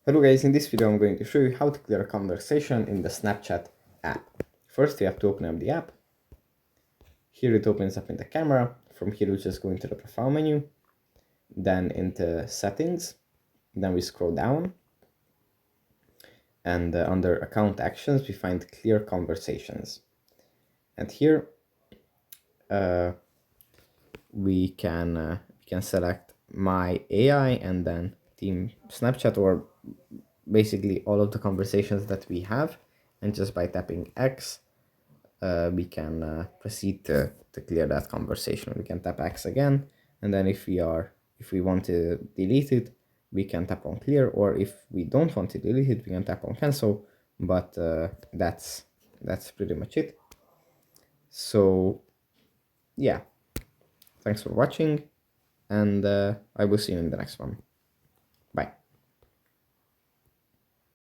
Hello guys, in this video I'm going to show you how to clear a conversation in the Snapchat app. First you have to open up the app. Here it opens up in the camera. From here we just go into the profile menu, then into settings, then we scroll down, and under account actions we find clear conversations. And here we can select my AI and then team Snapchat, or basically all of the conversations that we have, and just by tapping X we can proceed to clear that conversation. We can tap X again, and then if we want to delete it, we can tap on clear, or if we don't want to delete it, we can tap on cancel. But that's pretty much it. So yeah, thanks for watching, and I will see you in the next one. Bye.